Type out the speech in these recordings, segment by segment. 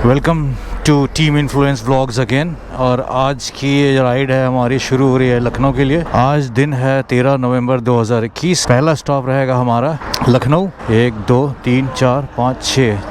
Welcome to Team Influence Vlogs again. और आज की ये राइड है हमारी शुरू हो रही है लखनऊ के लिए। आज दिन है 13 नवंबर 2021। पहला स्टॉप रहेगा हमारा लखनऊ। 1 2 3 4 5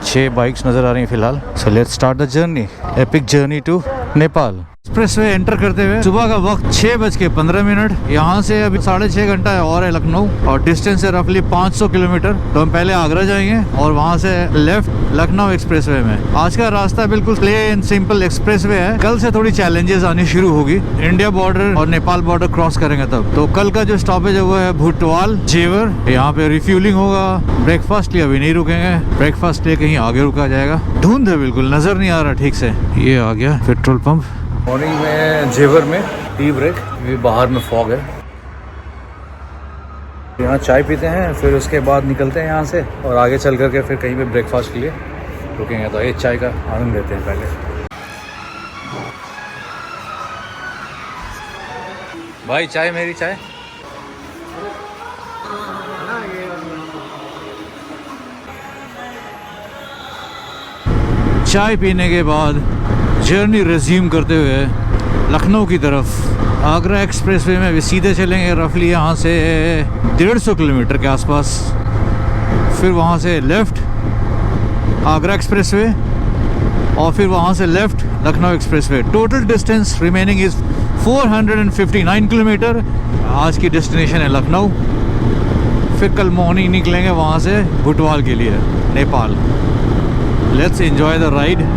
6 बाइक्स नज़र आ रही हैं फिलहाल। So let's start the journey, epic journey to Nepal. Expressway enter करते हुए सुबह का वक्त 6:15। यहाँ से अभी 6.5 घंटा और है लखनऊ और डिस्टेंस है रफली 500 किलोमीटर। तो हम पहले आगरा जाएंगे और वहाँ से लेफ्ट लखनऊ एक्सप्रेसवे में। आज का रास्ता बिल्कुल प्लेन सिंपल एक्सप्रेसवे है। कल से थोड़ी चैलेंजेस आनी शुरू होगी। इंडिया बॉर्डर और नेपाल बॉर्डर क्रॉस करेंगे तब। तो कल का जो स्टॉपेज है वो है भुटवाल जेवर। यहाँ पे रिफ्यूलिंग होगा। ब्रेकफास्ट लिए अभी नहीं रुकेंगे, ब्रेकफास्ट लिए कहीं आगे रुका जाएगा। धुंध है, बिल्कुल नजर नहीं आ रहा ठीक से। ये आ गया पेट्रोल पंप। मॉर्निंग में जेवर में टी ब्रेक, ये बाहर में फॉग है। यहाँ चाय पीते हैं, फिर उसके बाद निकलते हैं यहाँ से और आगे चल करके फिर कहीं पे ब्रेकफास्ट के लिए रुकेंगे। तो ये चाय का आनंद लेते हैं पहले। भाई चाय, मेरी चाय। चाय पीने के बाद जर्नी रिज्यूम करते हुए लखनऊ की तरफ आगरा एक्सप्रेसवे में भी सीधे चलेंगे रफली यहाँ से 150 किलोमीटर के आसपास। फिर वहाँ से लेफ़्ट आगरा एक्सप्रेसवे और फिर वहाँ से left Lucknow expressway. Total distance remaining is 459 kilometre. आज की डेस्टिनेशन है लखनऊ। फिर कल मॉर्निंग निकलेंगे वहाँ से भुटवाल के लिए Nepal. Let's enjoy the ride.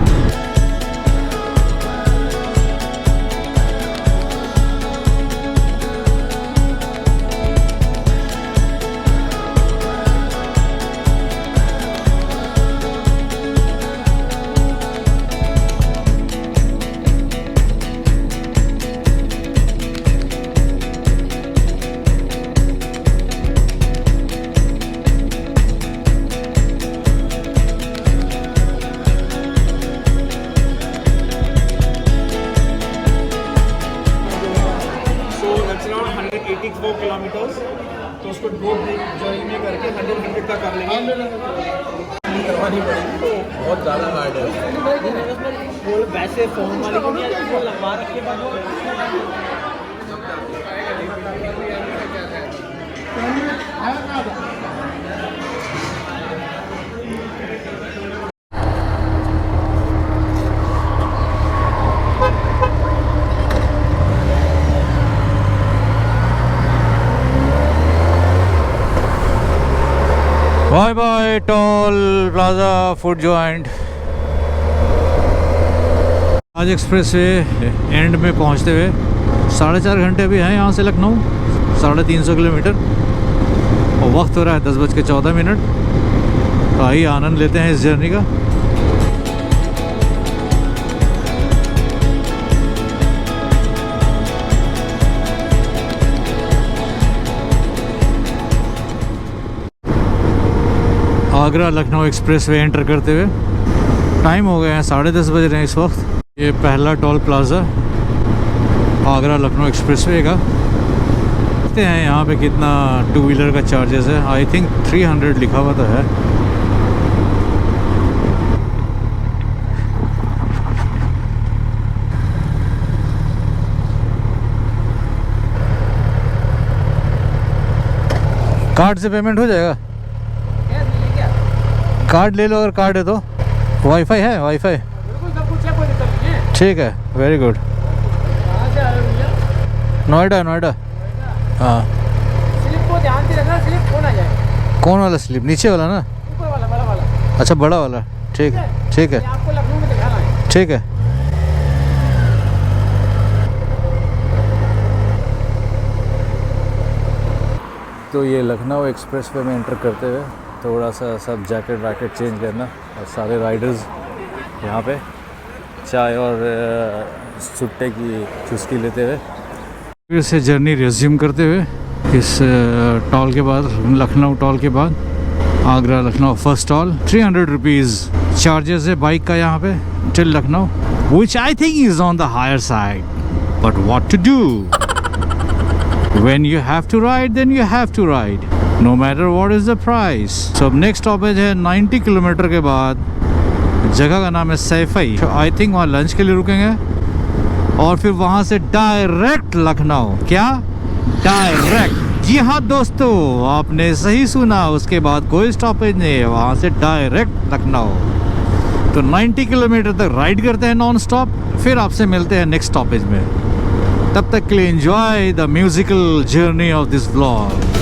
Kilometres तो उसको 2 जर्नी में करके 100 का कर लेंगे। करवानी पड़ेगी, बहुत ज़्यादा हार्ड है। वो वैसे फोन वाले को नहीं आती, वो लगवा के bye bye toll plaza food joint. आज एक्सप्रेसवे एंड में पहुंचते हुए 4.5 घंटे भी हैं यहाँ से लखनऊ, 350 किलोमीटर। और वक्त हो रहा है 10:14। तो आइए आनंद लेते हैं इस जर्नी का। आगरा लखनऊ एक्सप्रेसवे एंटर करते हुए टाइम हो गया है 10:30 बज रहे हैं इस वक्त। ये पहला toll plaza Agra Lucknow expressway का। देखते हैं यहाँ पे कितना 2 व्हीलर का चार्जेस है। आई थिंक 300 लिखा हुआ तो है। कार्ड से पेमेंट हो जाएगा? कार्ड ले लो, अगर कार्ड है तो। वाईफाई है? वाईफाई ठीक है, वेरी गुड। नोएडा? हाँ। स्लिप को ध्यान से रखना, स्लिप कौन आ जाए। कौन वाला स्लिप? नीचे वाला ना? ऊपर वाला, बड़ा वाला। अच्छा, बड़ा वाला। ठीक है, ठीक है, आपको लखनऊ में दिखाना है। ठीक है। तो ये लखनऊ एक्सप्रेसवे में एंटर करते हुए थोड़ा सा सब जैकेट वैकेट चेंज करना और सारे राइडर्स यहाँ पे चाय और सुट्टे की चुस्की लेते हुए फिर से जर्नी रिज्यूम करते हुए इस टॉल के बाद, लखनऊ टॉल के बाद Agra Lucknow first toll 300 rupees charges है बाइक का यहाँ पे till Lucknow, which I think is on the higher side, but what to do, when you have to ride then you have to ride no matter what is the price. So अब next stoppage है 90 kilometre के बाद जगह का नाम है Saifai. I think वहाँ lunch के लिए रुकेंगे और फिर वहाँ से डायरेक्ट लखनऊ। क्या डायरेक्ट? जी हाँ दोस्तों, आपने सही सुना। उसके बाद कोई स्टॉपेज नहीं है, वहाँ से डायरेक्ट लखनऊ। तो 90 किलोमीटर तक राइड करते हैं नॉन स्टॉप, फिर आपसे मिलते हैं नेक्स्ट स्टॉपेज में। तब तक के लिए enjoy the musical journey of this vlog.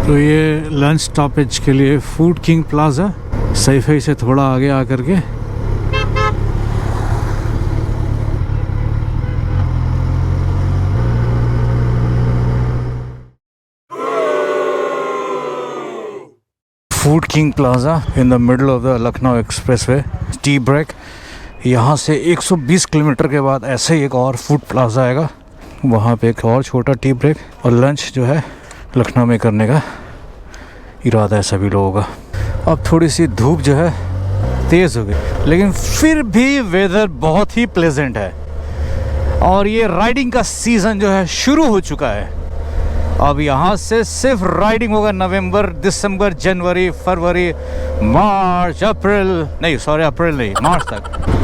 तो ये लंच स्टॉपेज के लिए फूड किंग प्लाजा, सैफई से थोड़ा आगे आकर के। Food King Plaza in the middle of the Lucknow expressway, tea break. यहाँ से 120 किलोमीटर के बाद ऐसे ही एक और फूड प्लाजा आएगा, वहाँ पे एक और छोटा टी ब्रेक। और लंच जो है लखनऊ में करने का इरादा है सभी लोगों का। अब थोड़ी सी धूप जो है तेज़ हो गई, लेकिन फिर भी वेदर बहुत ही प्लेजेंट है और ये राइडिंग का सीज़न जो है शुरू हो चुका है। अब यहाँ से सिर्फ राइडिंग होगा नवंबर, दिसंबर, जनवरी, फरवरी, मार्च, अप्रैल नहीं, मार्च तक।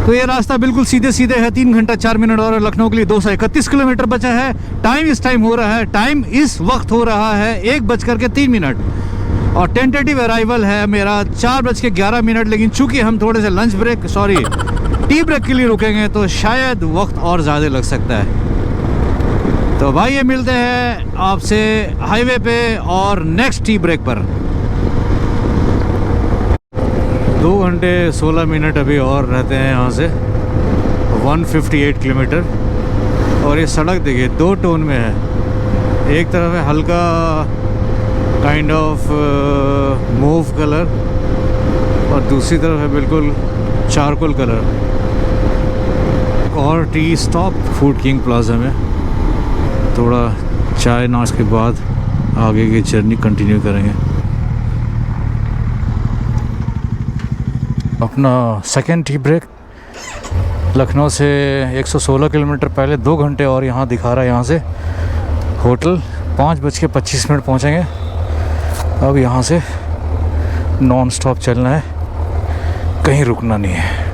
तो ये रास्ता बिल्कुल सीधे सीधे है। 3 घंटा 4 मिनट और लखनऊ के लिए 231 किलोमीटर बचा है। टाइम इस वक्त हो रहा है 1:03 और टेंटेटिव अराइवल है मेरा 4:11। लेकिन चूंकि हम थोड़े से टी ब्रेक के लिए रुकेंगे तो शायद वक्त और ज़्यादा लग सकता है। तो भाई ये मिलते हैं आपसे हाईवे पे और नेक्स्ट टी ब्रेक पर। 2 घंटे 16 मिनट अभी और रहते हैं यहाँ से। 158 किलोमीटर और ये सड़क देखिए 2 टोन में है। एक तरफ है हल्का काइंड ऑफ मूव कलर और दूसरी तरफ है बिल्कुल चारकोल कलर। और T stop food King plaza में, थोड़ा चाय नाश्ते के बाद आगे की जर्नी कंटिन्यू करेंगे। अपना सेकेंड टी ब्रेक लखनऊ से 116 किलोमीटर पहले 2 घंटे और यहाँ दिखा रहा है। यहाँ से होटल 5:25 पहुँचेंगे। अब यहाँ से नॉन स्टॉप चलना है, कहीं रुकना नहीं है।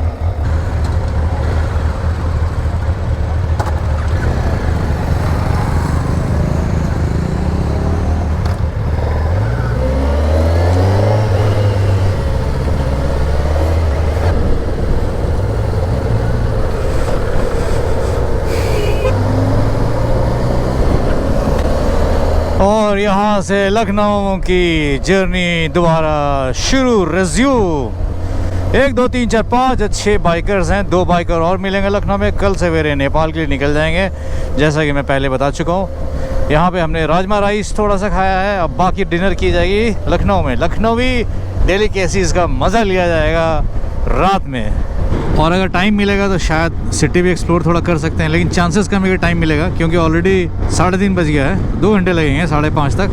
और यहाँ से लखनऊ की जर्नी दोबारा शुरू, रिज्यूम। 1 2 3 4 5 6 बाइकर्स हैं। 2 बाइकर और मिलेंगे लखनऊ में। कल सवेरे नेपाल के लिए निकल जाएंगे, जैसा कि मैं पहले बता चुका हूँ। यहाँ पे हमने राजमा राइस थोड़ा सा खाया है, अब बाकी डिनर की जाएगी लखनऊ में। लखनवी डेलिकेसीज़ का मज़ा लिया जाएगा रात में। और अगर टाइम मिलेगा तो शायद सिटी भी एक्सप्लोर थोड़ा कर सकते हैं, लेकिन चांसेस कम है कि टाइम मिलेगा, क्योंकि ऑलरेडी 3:30 बज गया है। 2 घंटे लगेंगे 5:30 तक।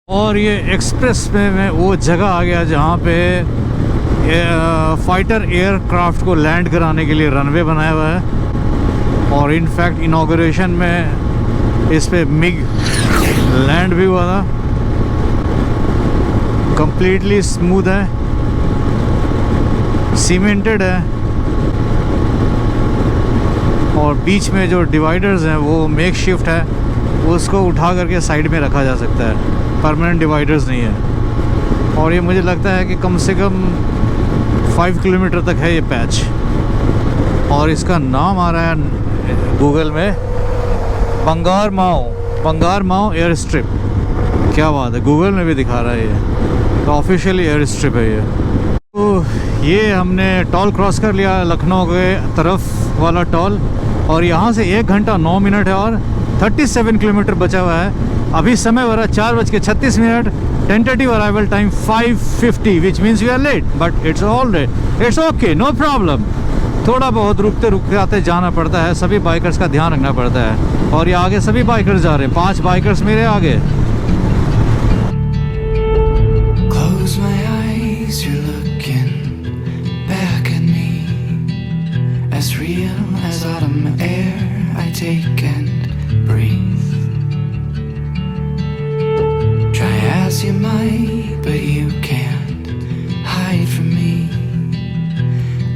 और ये एक्सप्रेस में वो जगह आ गया जहाँ पे फाइटर एयरक्राफ्ट को लैंड कराने के लिए रनवे बनाया हुआ है। और इनफैक्ट इनॉग्रेशन में इस पे मिग लैंड भी हुआ था। कंप्लीटली स्मूथ है, सीमेंटेड है और बीच में जो डिवाइडर्स हैं वो मेक शिफ्ट है उसको उठा करके साइड में रखा जा सकता है, परमानेंट डिवाइडर्स नहीं है। और ये मुझे लगता है कि कम से कम 5 किलोमीटर तक है ये पैच। और इसका नाम आ रहा है गूगल में बंगार माओ एयर स्ट्रिप। क्या बात है, गूगल में भी दिखा रहा है ये, तो ऑफिशियली एयर स्ट्रिप है ये। तो ये हमने टॉल क्रॉस कर लिया, लखनऊ के तरफ वाला टॉल, और यहाँ से 1 घंटा 9 मिनट है और 37 किलोमीटर बचा हुआ है। अभी समय हो रहा है 4:36। Tentative arrival time 5:50 which means we are late, but it's alright, it's okay, no problem. थोड़ा बहुत रुकते आते जाना पड़ता है, सभी बाइकर्स का ध्यान रखना पड़ता है। और ये आगे सभी बाइकर्स जा रहे हैं, 5 बाइकर्स मेरे आगे। Close my eyes, you're looking back at me, as real as autumn air I take and breathe. Try as you might, but you can't hide from me.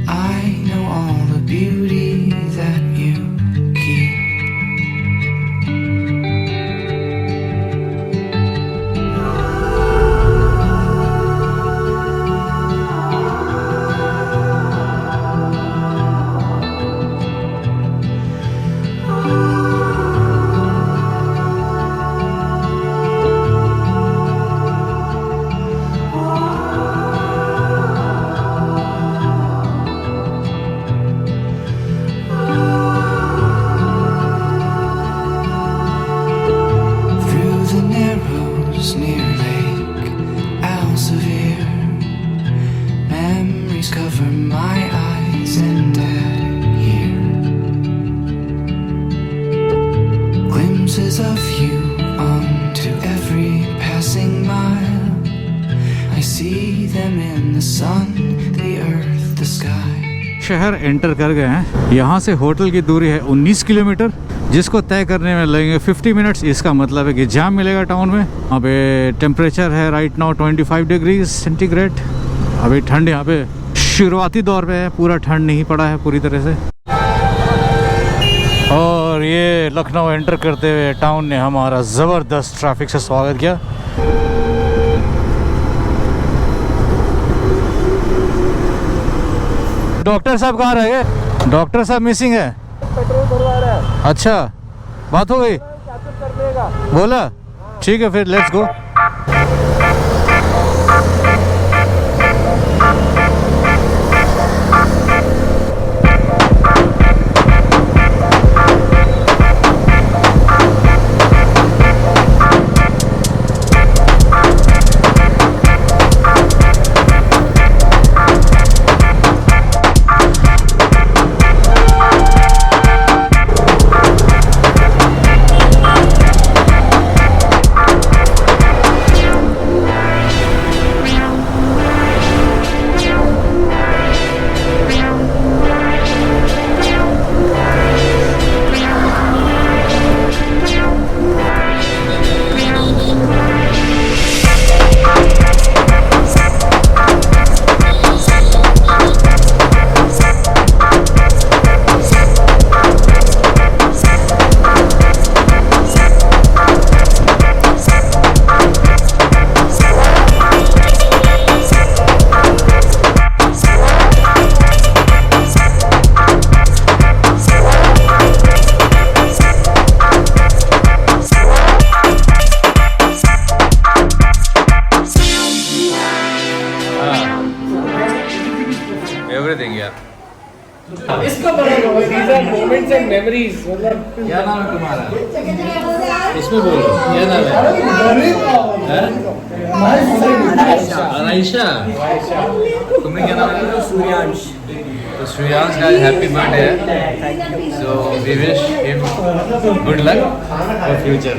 I know all the beauty that you keep. Cover my eyes and dead here. Glimpses of you onto every passing mile. I see them in the sun, the earth, the sky. शहर enter कर गए हैं। यहाँ से hotel की दूरी है 19 kilometre, जिसको तय करने में लगेंगे 50 मिनट्स। इसका मतलब है कि जाम मिलेगा टाउन में। यहाँ पे टेम्परेचर है राइट नाउ 25 डिग्री सेंटीग्रेड। अभी ठंड यहाँ पे शुरुआती दौर पे है, पूरा ठंड नहीं पड़ा है पूरी तरह से। और ये लखनऊ एंटर करते हुए टाउन ने हमारा ज़बरदस्त ट्रैफिक से स्वागत किया। डॉक्टर साहब कहाँ रह गए? डॉक्टर साहब मिसिंग है। पेट्रोल भरवा रहा है। अच्छा, बात हो गई, बोला ठीक है फिर लेट्स गो। एवरीथिंग यार। इसका बड़ा these are moments and memories। मतलब क्या नाम है तुम्हारा? इसमें बोलो क्या नाम है? अनाइशा। तुमने क्या नाम है? सूर्यांश। तो श्रेयांश का हैप्पी बर्थडे है, so we wish him good luck for future.